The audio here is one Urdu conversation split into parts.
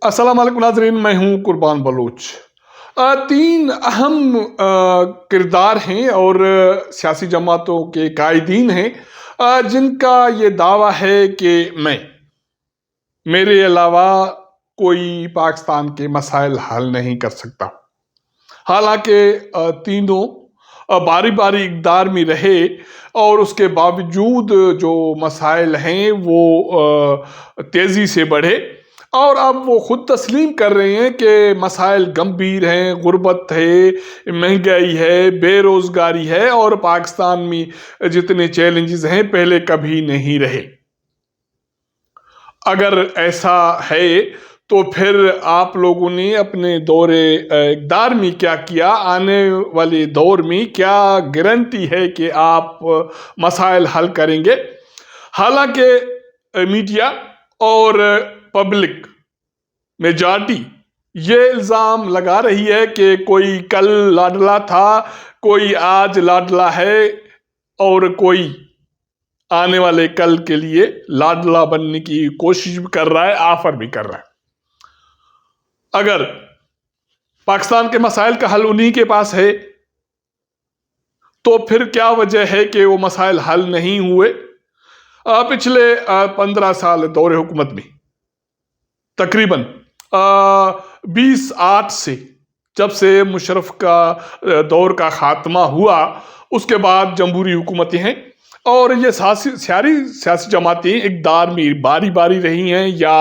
السلام علیکم ناظرین، میں ہوں قربان بلوچ۔ تین اہم کردار ہیں اور سیاسی جماعتوں کے قائدین ہیں جن کا یہ دعویٰ ہے کہ میرے علاوہ کوئی پاکستان کے مسائل حل نہیں کر سکتا۔ حالانکہ تینوں باری باری اقتدار میں رہے اور اس کے باوجود جو مسائل ہیں وہ تیزی سے بڑھے، اور اب وہ خود تسلیم کر رہے ہیں کہ مسائل گمبھیر ہیں، غربت ہے، مہنگائی ہے، بے روزگاری ہے، اور پاکستان میں جتنے چیلنجز ہیں پہلے کبھی نہیں رہے۔ اگر ایسا ہے تو پھر آپ لوگوں نے اپنے دور اقتدار میں کیا کیا؟ آنے والے دور میں کیا گارنٹی ہے کہ آپ مسائل حل کریں گے؟ حالانکہ میڈیا اور پبلک میجارٹی یہ الزام لگا رہی ہے کہ کوئی کل لاڈلا تھا، کوئی آج لاڈلا ہے، اور کوئی آنے والے کل کے لیے لاڈلا بننے کی کوشش بھی کر رہا ہے، آفر بھی کر رہا ہے۔ اگر پاکستان کے مسائل کا حل انہی کے پاس ہے تو پھر کیا وجہ ہے کہ وہ مسائل حل نہیں ہوئے؟ پچھلے 15 سال دور حکومت میں تقریباً 2008 سے، جب سے مشرف کا دور کا خاتمہ ہوا، اس کے بعد جمہوری حکومتیں ہیں، اور یہ سیاسی جماعتیں اقتدار میں باری باری رہی ہیں یا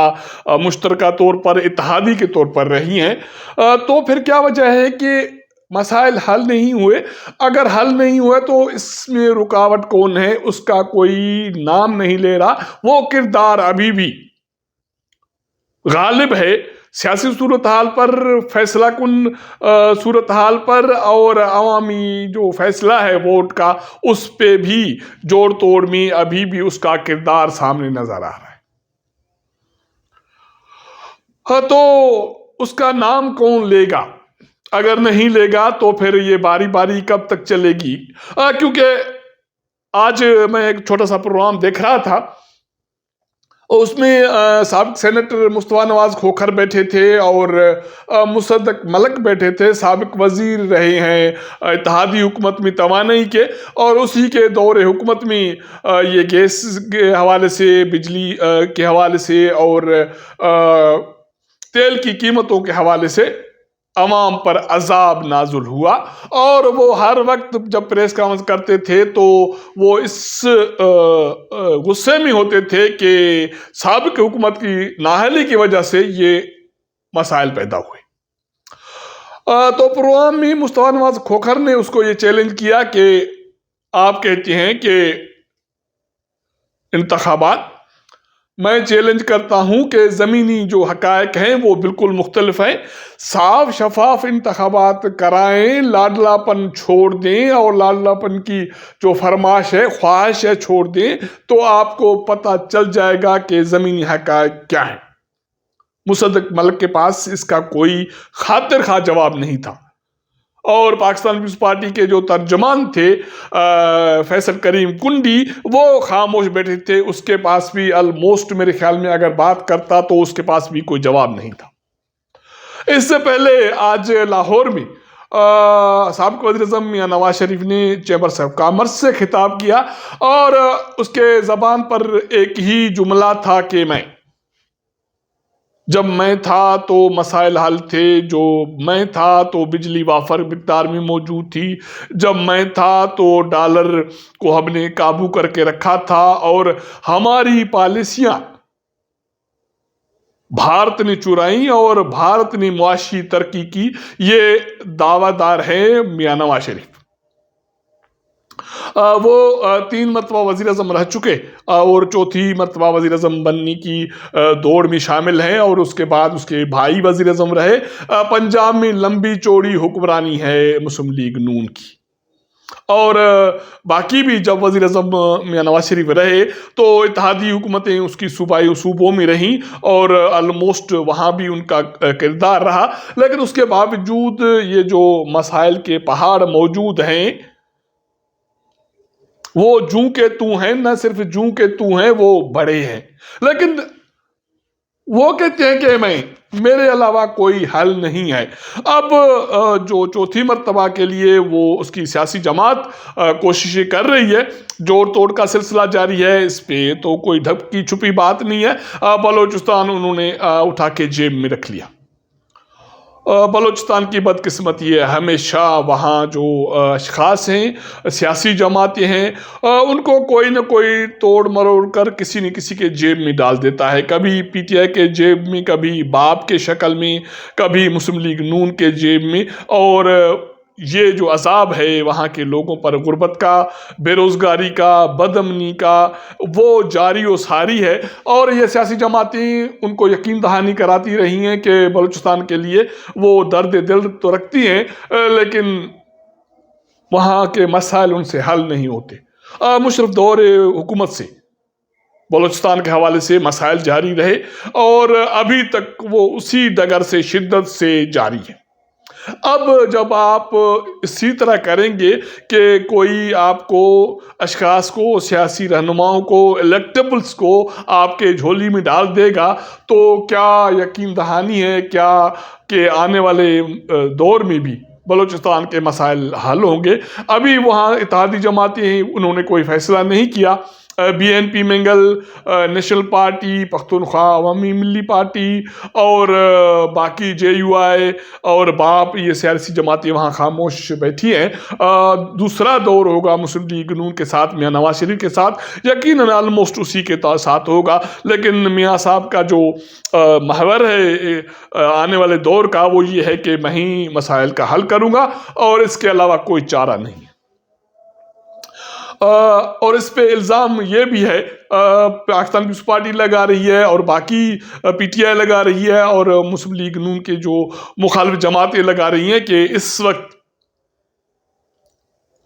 مشترکہ طور پر اتحادی کے طور پر رہی ہیں، تو پھر کیا وجہ ہے کہ مسائل حل نہیں ہوئے؟ اگر حل نہیں ہوئے تو اس میں رکاوٹ کون ہے؟ اس کا کوئی نام نہیں لے رہا۔ وہ کردار ابھی بھی غالب ہے سیاسی صورتحال پر، فیصلہ کن صورتحال پر، اور عوامی جو فیصلہ ہے ووٹ کا، اس پہ بھی جوڑ توڑ میں ابھی بھی اس کا کردار سامنے نظر آ رہا ہے۔ تو اس کا نام کون لے گا؟ اگر نہیں لے گا تو پھر یہ باری باری کب تک چلے گی؟ کیونکہ آج میں ایک چھوٹا سا پروگرام دیکھ رہا تھا، اس میں سابق سینیٹر مصطفیٰ نواز کھوکھر بیٹھے تھے اور مصدق ملک بیٹھے تھے، سابق وزیر رہے ہیں اتحادی حکومت میں توانائی کے، اور اسی کے دور حکومت میں یہ گیس کے حوالے سے، بجلی کے حوالے سے، اور تیل کی قیمتوں کے حوالے سے عوام پر عذاب نازل ہوا، اور وہ ہر وقت جب پریس کانفرنس کرتے تھے تو وہ اس غصے میں ہوتے تھے کہ سابق حکومت کی نااہلی کی وجہ سے یہ مسائل پیدا ہوئے۔ تو پروگرام میں مصطفیٰ نواز کھوکھر نے اس کو یہ چیلنج کیا کہ آپ کہتے ہیں کہ انتخابات، میں چیلنج کرتا ہوں کہ زمینی جو حقائق ہیں وہ بالکل مختلف ہیں، صاف شفاف انتخابات کرائیں، لاڈلا پن چھوڑ دیں، اور لاڈلا پن کی جو فرمائش ہے، خواہش ہے، چھوڑ دیں، تو آپ کو پتہ چل جائے گا کہ زمینی حقائق کیا ہیں۔ مصدق ملک کے پاس اس کا کوئی خاطر خواہ جواب نہیں تھا، اور پاکستان پیپلز پارٹی کے جو ترجمان تھے فیصل کریم کنڈی، وہ خاموش بیٹھے تھے، اس کے پاس بھی آلموسٹ میرے خیال میں اگر بات کرتا تو اس کے پاس بھی کوئی جواب نہیں تھا۔ اس سے پہلے آج لاہور میں سابق وزیر اعظم میاں نواز شریف نے چیمبرز آف کامرس سے خطاب کیا، اور اس کے زبان پر ایک ہی جملہ تھا کہ جب میں تھا تو مسائل حل تھے، جو میں تھا تو بجلی وافر مقدار میں موجود تھی، جب میں تھا تو ڈالر کو ہم نے قابو کر کے رکھا تھا، اور ہماری پالیسیاں بھارت نے چرائیں اور بھارت نے معاشی ترقی کی۔ یہ دعویٰ دار ہے میاں نواز شریف۔ وہ 3 مرتبہ وزیر اعظم رہ چکے اور 4تھی مرتبہ وزیر اعظم بننے کی دوڑ میں شامل ہیں، اور اس کے بعد اس کے بھائی وزیر اعظم رہے۔ پنجاب میں لمبی چوڑی حکمرانی ہے مسلم لیگ نون کی۔ اور باقی بھی جب وزیر اعظم میاں نواز شریف رہے تو اتحادی حکومتیں اس کی صوبوں میں رہیں اور آلموسٹ وہاں بھی ان کا کردار رہا، لیکن اس کے باوجود یہ جو مسائل کے پہاڑ موجود ہیں وہ جوں کے توں ہیں، نہ صرف جوں کے توں ہیں، وہ بڑے ہیں، لیکن وہ کہتے ہیں کہ میرے علاوہ کوئی حل نہیں ہے۔ اب جو چوتھی مرتبہ کے لیے وہ اس کی سیاسی جماعت کوششیں کر رہی ہے، جوڑ توڑ کا سلسلہ جاری ہے، اس پہ تو کوئی ڈھکی چھپی بات نہیں ہے۔ بلوچستان انہوں نے اٹھا کے جیب میں رکھ لیا۔ بلوچستان کی بدقسمتی ہے، ہمیشہ وہاں جو اشخاص ہیں، سیاسی جماعتیں ہیں، ان کو کوئی نہ کوئی توڑ مروڑ کر کسی نہ کسی کے جیب میں ڈال دیتا ہے، کبھی پی ٹی آئی کے جیب میں، کبھی باپ کے شکل میں، کبھی مسلم لیگ نون کے جیب میں۔ اور یہ جو عذاب ہے وہاں کے لوگوں پر، غربت کا، بے روزگاری کا، بد امنی کا، وہ جاری و ساری ہے۔ اور یہ سیاسی جماعتیں ان کو یقین دہانی کراتی رہی ہیں کہ بلوچستان کے لیے وہ درد دل تو رکھتی ہیں، لیکن وہاں کے مسائل ان سے حل نہیں ہوتے۔ مشرف دور حکومت سے بلوچستان کے حوالے سے مسائل جاری رہے اور ابھی تک وہ اسی ڈگر سے شدت سے جاری ہے۔ اب جب آپ اسی طرح کریں گے کہ کوئی آپ کو اشخاص کو، سیاسی رہنماؤں کو، الیکٹیبلز کو آپ کے جھولی میں ڈال دے گا تو کیا یقین دہانی ہے کیا کہ آنے والے دور میں بھی بلوچستان کے مسائل حل ہوں گے؟ ابھی وہاں اتحادی جماعتیں ہیں، انہوں نے کوئی فیصلہ نہیں کیا۔ بی این پی منگل، نیشنل پارٹی، پختونخوا عوامی ملی پارٹی اور باقی جے یو آئی اور باپ، یہ سیاسی جماعتیں وہاں خاموش بیٹھی ہیں۔ دوسرا دور ہوگا مسلم لیگ نون کے ساتھ، میاں نواز شریف کے ساتھ، یقیناً آلموسٹ اسی کے ساتھ ہوگا، لیکن میاں صاحب کا جو محور ہے آنے والے دور کا وہ یہ ہے کہ میں ہی مسائل کا حل کروں گا اور اس کے علاوہ کوئی چارہ نہیں۔ اور اس پہ الزام یہ بھی ہے، پاکستان پیپلز پارٹی لگا رہی ہے اور باقی پی ٹی آئی لگا رہی ہے اور مسلم لیگ نون کے جو مخالف جماعتیں لگا رہی ہیں کہ اس وقت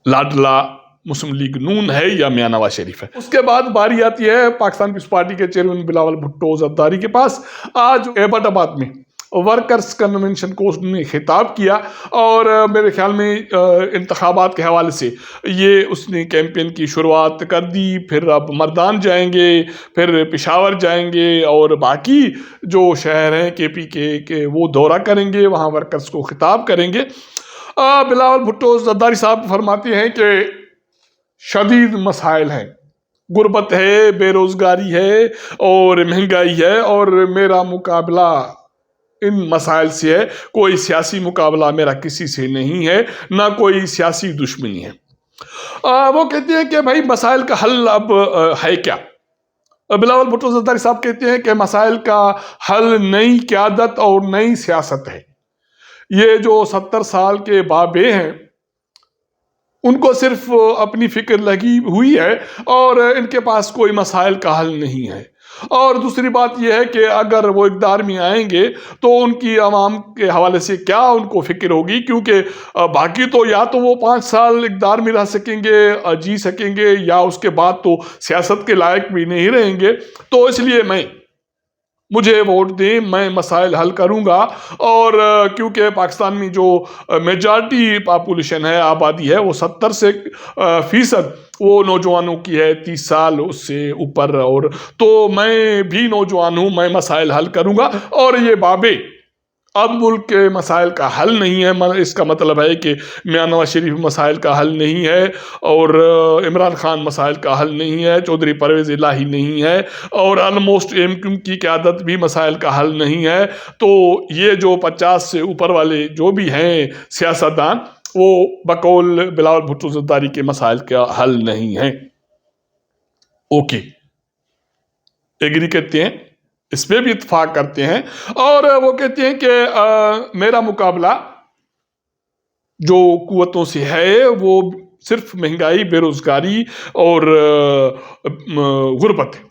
لاڈلا مسلم لیگ نون ہے یا میاں نواز شریف ہے۔ اس کے بعد باری آتی ہے پاکستان پیپلز پارٹی کے چیئرمین بلاول بھٹو زرداری کے پاس۔ آج ایبٹ آباد میں ورکرز کنونشن کو اس نے خطاب کیا اور میرے خیال میں انتخابات کے حوالے سے یہ اس نے کیمپین کی شروعات کر دی۔ پھر اب مردان جائیں گے، پھر پشاور جائیں گے اور باقی جو شہر ہیں کے پی کے وہ دورہ کریں گے، وہاں ورکرز کو خطاب کریں گے۔ بلاول بھٹو زرداری صاحب فرماتے ہیں کہ شدید مسائل ہیں، غربت ہے، بے روزگاری ہے اور مہنگائی ہے، اور میرا مقابلہ ان مسائل سے ہے، کوئی سیاسی مقابلہ میرا کسی سے نہیں ہے، نہ کوئی سیاسی دشمنی ہے۔ وہ کہتے ہیں کہ بھائی مسائل کا حل اب ہے کیا؟ بلاول بھٹو زرداری صاحب کہتے ہیں کہ مسائل کا حل نئی قیادت اور نئی سیاست ہے۔ یہ جو 70 سال کے بابے ہیں ان کو صرف اپنی فکر لگی ہوئی ہے اور ان کے پاس کوئی مسائل کا حل نہیں ہے۔ اور دوسری بات یہ ہے کہ اگر وہ اقتدار میں آئیں گے تو ان کی عوام کے حوالے سے کیا ان کو فکر ہوگی، کیونکہ باقی تو یا تو وہ 5 سال اقتدار میں رہ سکیں گے، جی سکیں گے، یا اس کے بعد تو سیاست کے لائق بھی نہیں رہیں گے۔ تو اس لیے مجھے ووٹ دیں، میں مسائل حل کروں گا۔ اور کیونکہ پاکستان میں جو میجارٹی پاپولیشن ہے، آبادی ہے، وہ 70% وہ نوجوانوں کی ہے، 30 سال اس سے اوپر، اور تو میں بھی نوجوان ہوں، میں مسائل حل کروں گا۔ اور یہ بابے اب ملک کے مسائل کا حل نہیں ہے، اس کا مطلب ہے کہ میاں نواز شریف مسائل کا حل نہیں ہے، اور عمران خان مسائل کا حل نہیں ہے، چودھری پرویز الہی نہیں ہے، اور آلموسٹ ایم کیو کی قیادت بھی مسائل کا حل نہیں ہے۔ تو یہ جو 50 سے اوپر والے جو بھی ہیں سیاستدان، وہ بقول بلاول بھٹو زرداری کے مسائل کا حل نہیں ہیں۔ اوکے، ایگری کرتے ہیں، اس پہ بھی اتفاق کرتے ہیں، اور وہ کہتے ہیں کہ میرا مقابلہ جو قوتوں سے ہے وہ صرف مہنگائی، بے روزگاری اور غربت ہے۔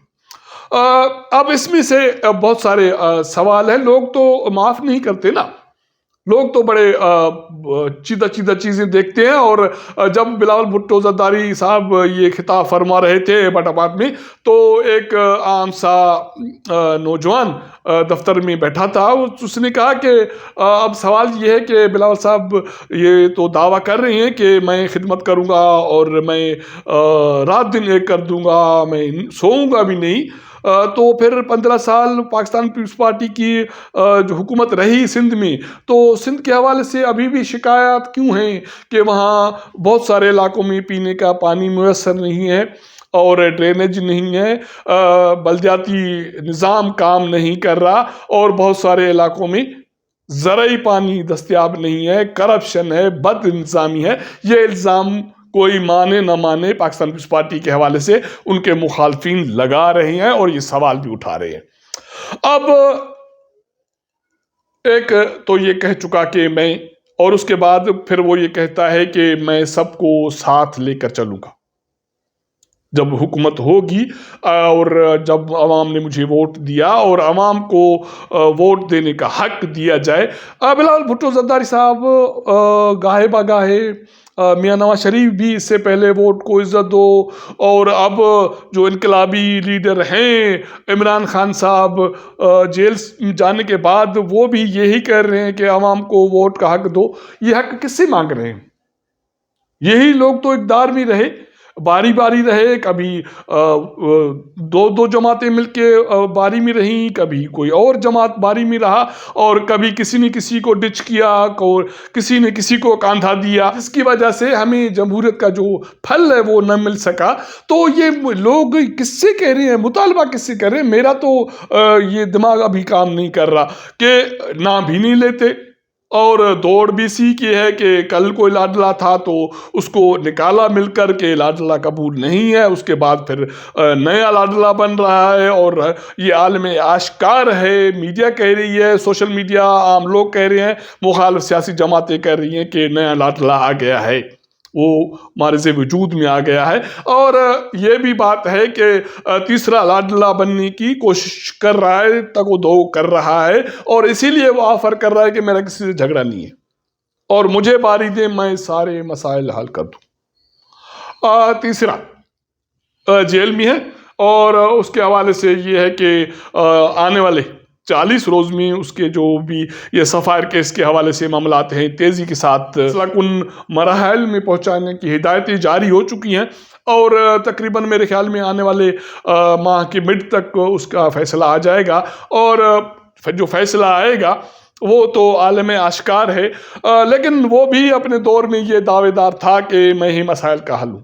اب اس میں سے بہت سارے سوال ہیں، لوگ تو معاف نہیں کرتے نا۔ لوگ تو بڑے چیدہ چیدہ چیزیں دیکھتے ہیں، اور جب بلاول بھٹو زرداری صاحب یہ خطاب فرما رہے تھے ایبٹ آباد میں، تو ایک عام سا نوجوان دفتر میں بیٹھا تھا، اس نے کہا کہ اب سوال یہ ہے کہ بلاول صاحب یہ تو دعویٰ کر رہے ہیں کہ میں خدمت کروں گا اور میں رات دن ایک کر دوں گا، میں سوؤں گا بھی نہیں، تو پھر 15 سال پاکستان پیپلز پارٹی کی جو حکومت رہی سندھ میں، تو سندھ کے حوالے سے ابھی بھی شکایات کیوں ہیں کہ وہاں بہت سارے علاقوں میں پینے کا پانی میسر نہیں ہے اور ڈرینیج نہیں ہے، بلدیاتی نظام کام نہیں کر رہا، اور بہت سارے علاقوں میں زرعی پانی دستیاب نہیں ہے، کرپشن ہے، بد انتظامی ہے۔ یہ الزام کوئی مانے نہ مانے پاکستان پیپلز پارٹی کے حوالے سے ان کے مخالفین لگا رہے ہیں اور یہ سوال بھی اٹھا رہے ہیں۔ اب ایک تو یہ کہہ چکا کہ میں، اور اس کے بعد پھر وہ یہ کہتا ہے کہ میں سب کو ساتھ لے کر چلوں گا جب حکومت ہوگی، اور جب عوام نے مجھے ووٹ دیا اور عوام کو ووٹ دینے کا حق دیا جائے۔ بلاول بھٹو زرداری صاحب گاہے بگاہے میاں نواز شریف بھی اس سے پہلے ووٹ کو عزت دو، اور اب جو انقلابی لیڈر ہیں عمران خان صاحب جیل جانے کے بعد وہ بھی یہی کہہ رہے ہیں کہ عوام کو ووٹ کا حق دو۔ یہ حق کس سے مانگ رہے ہیں؟ یہی لوگ تو اقتدار میں رہے، باری باری رہے، کبھی دو جماعتیں مل کے باری میں رہیں، کبھی کوئی اور جماعت باری میں رہا، اور کبھی کسی نے کسی کو ڈچ کیا، کسی نے کسی کو کاندھا دیا، جس کی وجہ سے ہمیں جمہوریت کا جو پھل ہے وہ نہ مل سکا۔ تو یہ لوگ کس سے کہہ رہے ہیں، مطالبہ کس سے کر رہے ہیں؟ میرا تو یہ دماغ ابھی کام نہیں کر رہا کہ نام بھی نہیں لیتے، اور دوڑ بھی سی کی ہے کہ کل کوئی لاڈلا تھا تو اس کو نکالا مل کر کے لاڈلا قبول نہیں ہے، اس کے بعد پھر نیا لاڈلا بن رہا ہے، اور یہ عالم آشکار ہے، میڈیا کہہ رہی ہے، سوشل میڈیا عام لوگ کہہ رہے ہیں، مخالف سیاسی جماعتیں کہہ رہی ہیں کہ نیا لاڈلا آ گیا ہے، وہ مارز وجود میں آ گیا ہے، اور یہ بھی بات ہے کہ تیسرا لاڈلا بننے کی کوشش کر رہا ہے، تگ و دو کر رہا ہے، اور اسی لیے وہ آفر کر رہا ہے کہ میرا کسی سے جھگڑا نہیں ہے اور مجھے باری دیں، میں سارے مسائل حل کر دوں۔ تیسرا جیل میں ہے، اور اس کے حوالے سے یہ ہے کہ آنے والے 40 روز میں اس کے جو بھی یہ سفائر کیس کے حوالے سے معاملات ہیں تیزی کے ساتھ ان مراحل میں پہنچانے کی ہدایتیں جاری ہو چکی ہیں، اور تقریباً میرے خیال میں آنے والے ماہ کے مڈ تک اس کا فیصلہ آ جائے گا، اور جو فیصلہ آئے گا وہ تو عالم آشکار ہے، لیکن وہ بھی اپنے دور میں یہ دعوے دار تھا کہ میں ہی مسائل کا حل ہوں۔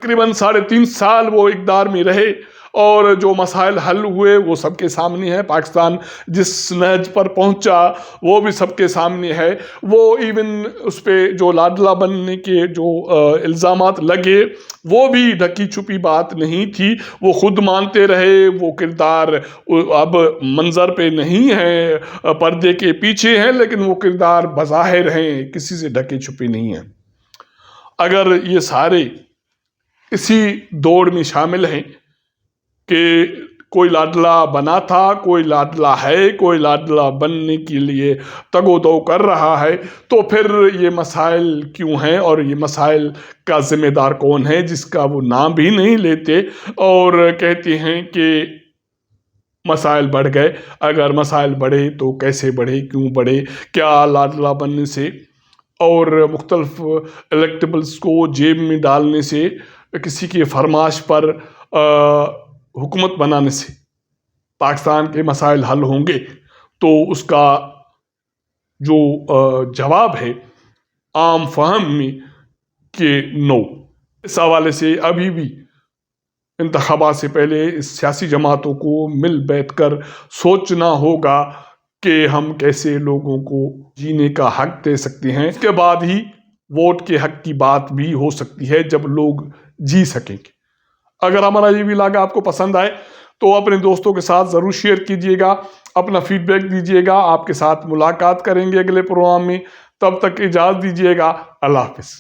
تقریباً 3.5 سال وہ اقتدار میں رہے، اور جو مسائل حل ہوئے وہ سب کے سامنے ہے، پاکستان جس نہج پر پہنچا وہ بھی سب کے سامنے ہے، وہ ایون اس پہ جو لاڈلا بننے کے جو الزامات لگے وہ بھی ڈھکی چھپی بات نہیں تھی، وہ خود مانتے رہے، وہ کردار اب منظر پہ نہیں ہے، پردے کے پیچھے ہیں، لیکن وہ کردار بظاہر ہیں، کسی سے ڈھکے چھپے نہیں ہیں۔ اگر یہ سارے اسی دوڑ میں شامل ہیں کہ کوئی لاڈلا بنا تھا، کوئی لاڈلا ہے، کوئی لاڈلا بننے کے لیے تگ و دو کر رہا ہے، تو پھر یہ مسائل کیوں ہیں، اور یہ مسائل کا ذمہ دار کون ہے جس کا وہ نام بھی نہیں لیتے، اور کہتے ہیں کہ مسائل بڑھ گئے۔ اگر مسائل بڑھے تو کیسے بڑھے، کیوں بڑھے، کیا لاڈلا بننے سے اور مختلف الیکٹیبلز کو جیب میں ڈالنے سے، کسی کی فرمائش پر حکومت بنانے سے پاکستان کے مسائل حل ہوں گے؟ تو اس کا جو جواب ہے عام فہم میں کہ نو۔ اس حوالے سے ابھی بھی انتخابات سے پہلے اس سیاسی جماعتوں کو مل بیٹھ کر سوچنا ہوگا کہ ہم کیسے لوگوں کو جینے کا حق دے سکتے ہیں۔ اس کے بعد ہی ووٹ کے حق کی بات بھی ہو سکتی ہے جب لوگ جی سکیں گے۔ اگر ہمارا یہ ولاگ آپ کو پسند آئے تو اپنے دوستوں کے ساتھ ضرور شیئر کیجئے گا، اپنا فیڈ بیک دیجئے گا۔ آپ کے ساتھ ملاقات کریں گے اگلے پروگرام میں، تب تک اجازت دیجئے گا۔ اللہ حافظ۔